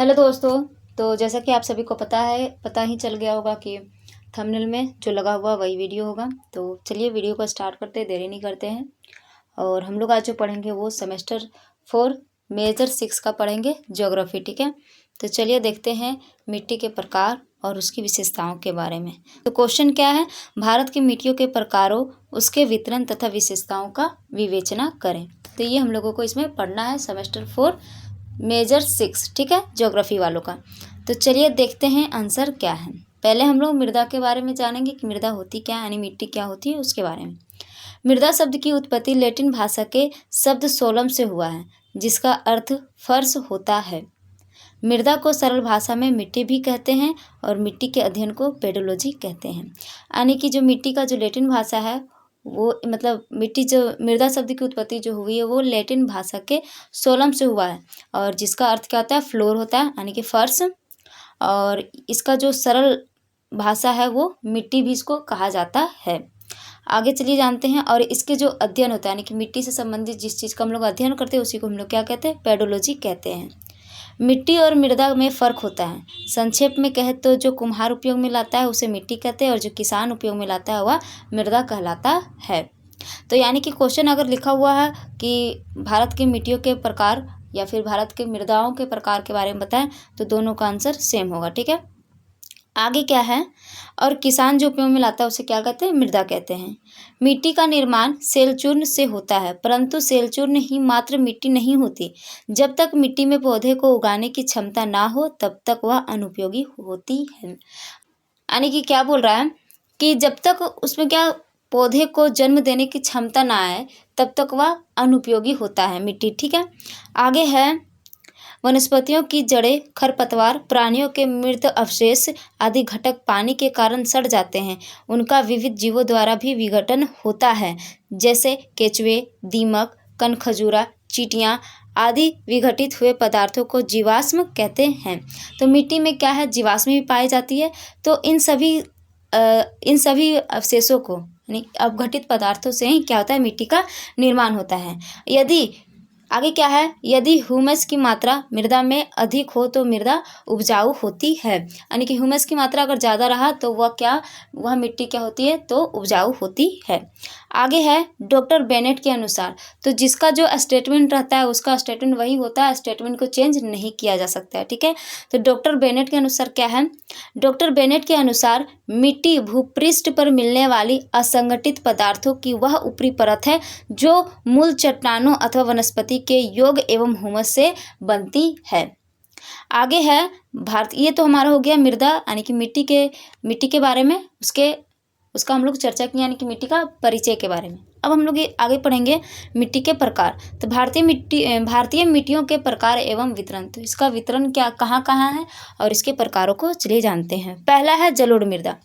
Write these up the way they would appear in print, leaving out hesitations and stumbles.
Hello दोस्तों। तो जैसा कि आप सभी को पता ही चल गया होगा कि थंबनेल में जो लगा हुआ वही वीडियो होगा। तो चलिए वीडियो को स्टार्ट करते हैं, देरी नहीं करते हैं। और हम लोग आज जो पढ़ेंगे वो सेमेस्टर 4 मेजर 6 का पढ़ेंगे, ज्योग्राफी। ठीक है, तो चलिए देखते हैं मिट्टी के प्रकार और उसकी विशेषताओं के बारे में। तो क्वेश्चन क्या है, भारत की मिट्टियों के प्रकारों, उसके वितरण तथा विशेषताओं का विवेचना करें। तो ये हम लोगों को इसमें पढ़ना है, सेमेस्टर 4 मेजर 6। ठीक है, ज्योग्राफी वालों का। तो चलिए देखते हैं आंसर क्या है। पहले हम लोग मृदा के बारे में जानेंगे कि मृदा होती क्या है, यानी मिट्टी क्या होती है, उसके बारे में। मृदा शब्द की उत्पत्ति लैटिन भाषा के शब्द सोलम से हुआ है, जिसका अर्थ फर्श होता है। मृदा को सरल भाषा में मिट्टी भी कहते हैं और मिट्टी के अध्ययन को पेडोलॉजी कहते हैं। यानी कि जो मिट्टी का जो लैटिन भाषा है वो मतलब मिट्टी जो मृदा शब्द की उत्पत्ति जो हुई है वो लैटिन भाषा के सोलम से हुआ है, और जिसका अर्थ क्या होता है, फ्लोर होता है, यानी कि फर्श। और इसका जो सरल भाषा है वो मिट्टी भी इसको कहा जाता है। आगे चलिए जानते हैं। और इसके जो अध्ययन होता है, यानी कि मिट्टी से संबंधित जिस चीज़ का हम लोग अध्ययन करते हैं उसी को हम लोग क्या कहते हैं, पेडोलॉजी कहते हैं। मिट्टी और मृदा में फ़र्क होता है। संक्षेप में कहे तो जो कुम्हार उपयोग में लाता है उसे मिट्टी कहते हैं, और जो किसान उपयोग में लाता है वह मृदा कहलाता है। तो यानी कि क्वेश्चन अगर लिखा हुआ है कि भारत की मिट्टियों के प्रकार या फिर भारत के मृदाओं के प्रकार के बारे में बताएं, तो दोनों का आंसर सेम होगा। ठीक है, आगे क्या है, और किसान जो उपयोग में लाता है उसे क्या कहते हैं, मृदा कहते हैं। मिट्टी का निर्माण सेलचूर्ण से होता है, परंतु सेलचूर्ण ही मात्र मिट्टी नहीं होती। जब तक मिट्टी में पौधे को उगाने की क्षमता ना हो तब तक वह अनुपयोगी होती है। यानी कि क्या बोल रहा है कि जब तक उसमें क्या पौधे को जन्म देने की क्षमता ना आए तब तक वह अनुपयोगी होता है मिट्टी। ठीक है, आगे है, वनस्पतियों की जड़ें, खरपतवार, प्राणियों के मृत अवशेष आदि घटक पानी के कारण सड़ जाते हैं। उनका विविध जीवों द्वारा भी विघटन होता है, जैसे केचुए, दीमक, कनखजूरा, चींटियाँ आदि विघटित हुए पदार्थों को जीवाश्म कहते हैं। तो मिट्टी में क्या है, जीवाश्म भी पाई जाती है। तो इन सभी अवशेषों को यानी अपघटित पदार्थों से ही क्या होता है, मिट्टी का निर्माण होता है। आगे क्या है, यदि ह्यूमस की मात्रा मृदा में अधिक हो तो मृदा उपजाऊ होती है। यानी कि ह्यूमस की मात्रा अगर ज़्यादा रहा तो वह मिट्टी क्या होती है, तो उपजाऊ होती है। आगे है, डॉक्टर बेनेट के अनुसार, तो जिसका जो स्टेटमेंट रहता है उसका स्टेटमेंट वही होता है, स्टेटमेंट को चेंज नहीं किया जा सकता है। ठीक है, तो डॉक्टर बेनेट के अनुसार क्या है, डॉक्टर बेनेट के अनुसार मिट्टी भूपृष्ठ पर मिलने वाली असंगठित पदार्थों की वह ऊपरी परत है जो मूल चट्टानों अथवा वनस्पति के योग एवं हुमस से बनती है। आगे है ये तो हमारा हो गया मृदा यानी कि मिट्टी के बारे में, उसका हम लोग चर्चा की, यानी कि मिट्टी का परिचय के बारे में। अब हम लोग ये आगे पढ़ेंगे मिट्टी के प्रकार। तो भारतीय मिट्टियों के प्रकार एवं वितरण। तो इसका वितरण क्या कहाँ कहाँ है और इसके प्रकारों को चलिए जानते हैं। पहला है जलोढ़ मृदा।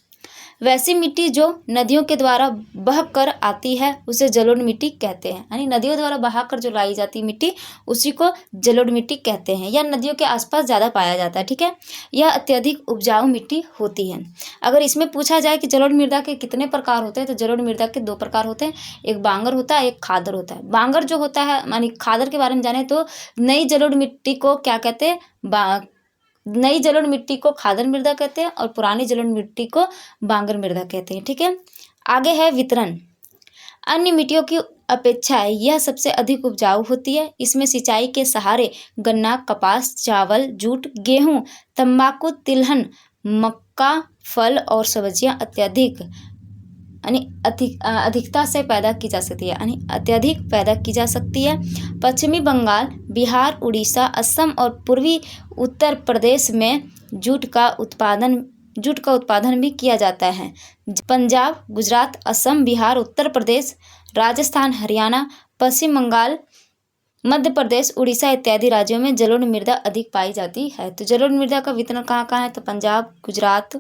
वैसी मिट्टी जो नदियों के द्वारा बह कर आती है उसे जलोढ़ मिट्टी कहते हैं। यानी नदियों द्वारा बहाकर जो लाई जाती मिट्टी उसी को जलोढ़ मिट्टी कहते हैं, या नदियों के आसपास ज़्यादा पाया जाता है। ठीक है, यह अत्यधिक उपजाऊ मिट्टी होती है। अगर इसमें पूछा जाए कि जलोढ़ मृदा के कितने प्रकार होते हैं, तो जलोढ़ मृदा के 2 प्रकार होते हैं, एक बांगर होता है, एक खादर होता है। बांगर जो होता है यानी खादर के बारे में जाने तो नई जलोढ़ मिट्टी को क्या कहते हैं, नई जलोढ़ मिट्टी को खादर मृदा कहते हैं और पुरानी जलोढ़ मिट्टी को बांगर मृदा कहते हैं। ठीक है, आगे है वितरण। अन्य मिट्टियों की अपेक्षा यह सबसे अधिक उपजाऊ होती है। इसमें सिंचाई के सहारे गन्ना, कपास, चावल, जूट, गेहूं, तंबाकू, तिलहन, मक्का, फल और सब्जियां अधिकता से पैदा की जा सकती है, यानी अत्यधिक पैदा की जा सकती है। पश्चिमी बंगाल, बिहार, उड़ीसा, असम और पूर्वी उत्तर प्रदेश में जूट का उत्पादन भी किया जाता है। पंजाब, गुजरात, असम, बिहार, उत्तर प्रदेश, राजस्थान, हरियाणा, पश्चिम बंगाल, मध्य प्रदेश, उड़ीसा इत्यादि राज्यों में जलोढ़ मृदा अधिक पाई जाती है। तो जलोढ़ मृदा का वितरण कहाँ कहाँ है, तो पंजाब, गुजरात,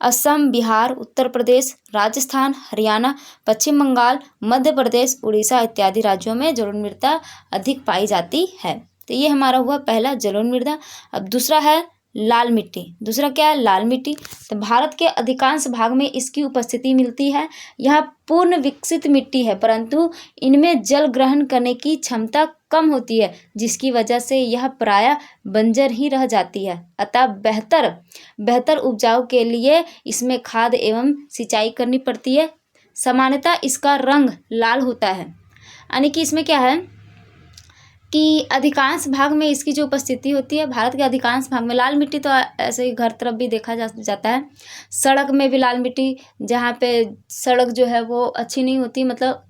असम, बिहार, उत्तर प्रदेश, राजस्थान, हरियाणा, पश्चिम बंगाल, मध्य प्रदेश, उड़ीसा इत्यादि राज्यों में जलोढ़ मृदा अधिक पाई जाती है। तो ये हमारा हुआ पहला जलोढ़ मृदा। अब दूसरा है लाल मिट्टी। दूसरा क्या है? लाल मिट्टी। तो भारत के अधिकांश भाग में इसकी उपस्थिति मिलती है। यह पूर्ण विकसित मिट्टी है, परंतु इनमें जल ग्रहण करने की क्षमता कम होती है, जिसकी वजह से यह प्रायः बंजर ही रह जाती है। अतः बेहतर उपजाऊ के लिए इसमें खाद एवं सिंचाई करनी पड़ती है। सामान्यतः इसका रंग लाल होता है, यानी कि इसमें क्या है कि अधिकांश भाग में इसकी जो उपस्थिति होती है, भारत के अधिकांश भाग में लाल मिट्टी तो ऐसे ही घर तरफ भी देखा जाता है। सड़क में भी लाल मिट्टी, जहाँ पे सड़क जो है वो अच्छी नहीं होती, मतलब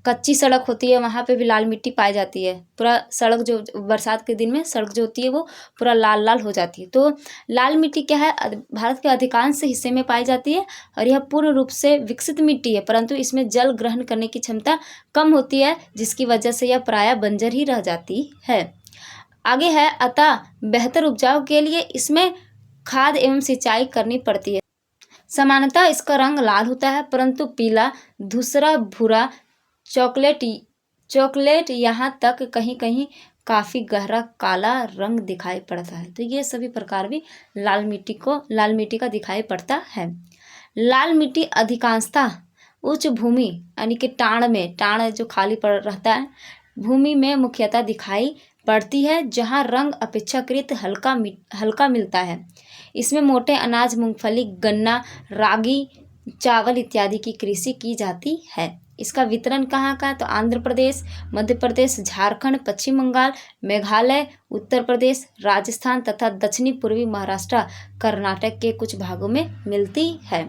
कच्ची सड़क होती है, वहाँ पे भी लाल मिट्टी पाई जाती है। पूरा सड़क जो बरसात के दिन में सड़क जो होती है वो पूरा लाल लाल हो जाती है। तो लाल मिट्टी क्या है? भारत के अधिकांश हिस्से में पाई जाती है और यह पूर्ण रूप से विकसित मिट्टी है, परंतु इसमें जल ग्रहण करने की क्षमता कम होती है, जिसकी वजह से यह प्रायः बंजर ही रह जाती है। आगे है, अतः बेहतर उपजाऊ के लिए इसमें खाद एवं सिंचाई करनी पड़ती है। सामान्यतः इसका रंग लाल होता है, परंतु पीला, धूसरा, भूरा, चॉकलेट यहाँ तक कहीं कहीं काफ़ी गहरा काला रंग दिखाई पड़ता है। तो ये सभी प्रकार भी लाल मिट्टी का दिखाई पड़ता है। लाल मिट्टी अधिकांशतः उच्च भूमि यानी कि टाण जो खाली पड़ रहता है भूमि में मुख्यतः दिखाई पड़ती है, जहाँ रंग अपेक्षाकृत हल्का मिलता है। इसमें मोटे अनाज, मूंगफली, गन्ना, रागी, चावल इत्यादि की कृषि की जाती है। इसका वितरण कहाँ का है? तो आंध्र प्रदेश, मध्य प्रदेश, झारखंड, पश्चिम बंगाल, मेघालय, उत्तर प्रदेश, राजस्थान तथा दक्षिणी पूर्वी महाराष्ट्र, कर्नाटक के कुछ भागों में मिलती है।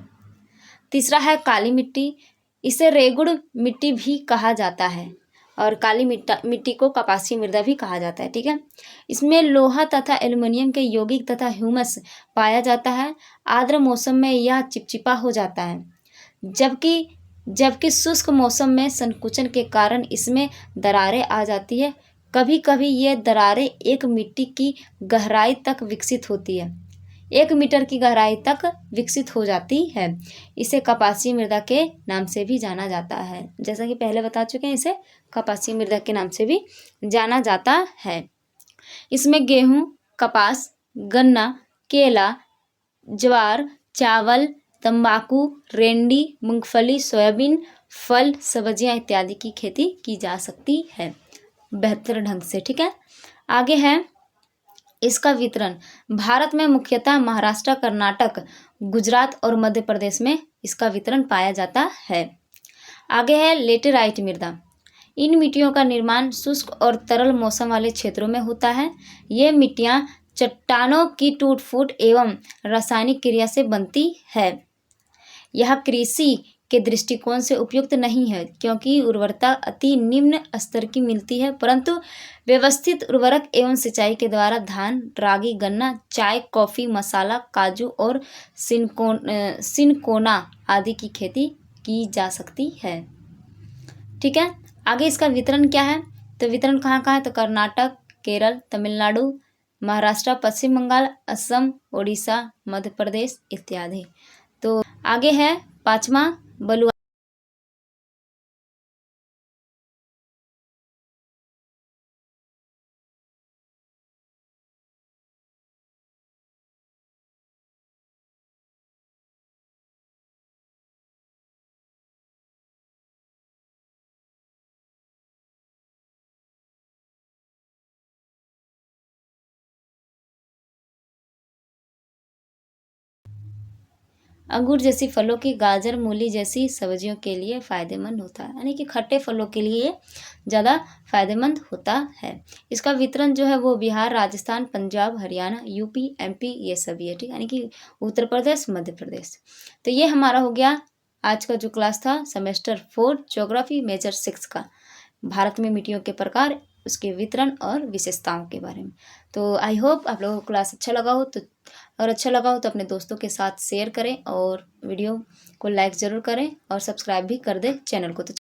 तीसरा है काली मिट्टी। इसे रेगुड़ मिट्टी भी कहा जाता है और काली मिट्टी को कपासी मृदा भी कहा जाता है। ठीक है, इसमें लोहा तथा एल्युमिनियम के यौगिक तथा ह्यूमस पाया जाता है। आर्द्र मौसम में यह चिपचिपा हो जाता है, जबकि शुष्क मौसम में संकुचन के कारण इसमें दरारें आ जाती है। कभी कभी ये दरारें 1 मीटर की गहराई तक विकसित होती है, 1 मीटर की गहराई तक विकसित हो जाती है। इसे कपासी मृदा के नाम से भी जाना जाता है। जैसा कि पहले बता चुके हैं, इसे कपासी मृदा के नाम से भी जाना जाता है। इसमें गेहूं, कपास, गन्ना, केला, ज्वार, चावल, तंबाकू, रेंडी, मूंगफली, सोयाबीन, फल, सब्जियां इत्यादि की खेती की जा सकती है बेहतर ढंग से। ठीक है, आगे है इसका वितरण। भारत में मुख्यतः महाराष्ट्र, कर्नाटक, गुजरात और मध्य प्रदेश में इसका वितरण पाया जाता है। आगे है लेटेराइट मृदा। इन मिट्टियों का निर्माण शुष्क और तरल मौसम वाले क्षेत्रों में होता है। ये मिट्टियाँ चट्टानों की टूट-फूट एवं रासायनिक क्रिया से बनती है। यह कृषि के दृष्टिकोण से उपयुक्त नहीं है, क्योंकि उर्वरता अति निम्न स्तर की मिलती है, परंतु व्यवस्थित उर्वरक एवं सिंचाई के द्वारा धान, रागी, गन्ना, चाय, कॉफ़ी, मसाला, काजू और सिनकोना आदि की खेती की जा सकती है। ठीक है, आगे इसका वितरण क्या है? तो वितरण कहाँ कहाँ है? तो कर्नाटक, केरल, तमिलनाडु, महाराष्ट्र, पश्चिम बंगाल, असम, ओडिशा, मध्य प्रदेश इत्यादि। तो आगे है 5वां बलुआ। अंगूर जैसी फलों की, गाजर, मूली जैसी सब्जियों के लिए फ़ायदेमंद होता है, यानी कि खट्टे फलों के लिए ज़्यादा फ़ायदेमंद होता है। इसका वितरण जो है वो बिहार, राजस्थान, पंजाब, हरियाणा, यूपी, एमपी ये सभी है। ठीक, यानी कि उत्तर प्रदेश, मध्य प्रदेश। तो ये हमारा हो गया आज का जो क्लास था सेमेस्टर 4 ज्योग्राफी मेजर 6 का, भारत में मिट्टियों के प्रकार, उसके वितरण और विशेषताओं के बारे में। तो आई होप आप लोगों को क्लास अच्छा लगा हो। तो अगर अच्छा लगा हो तो अपने दोस्तों के साथ शेयर करें और वीडियो को लाइक ज़रूर करें और सब्सक्राइब भी कर दें चैनल को। तो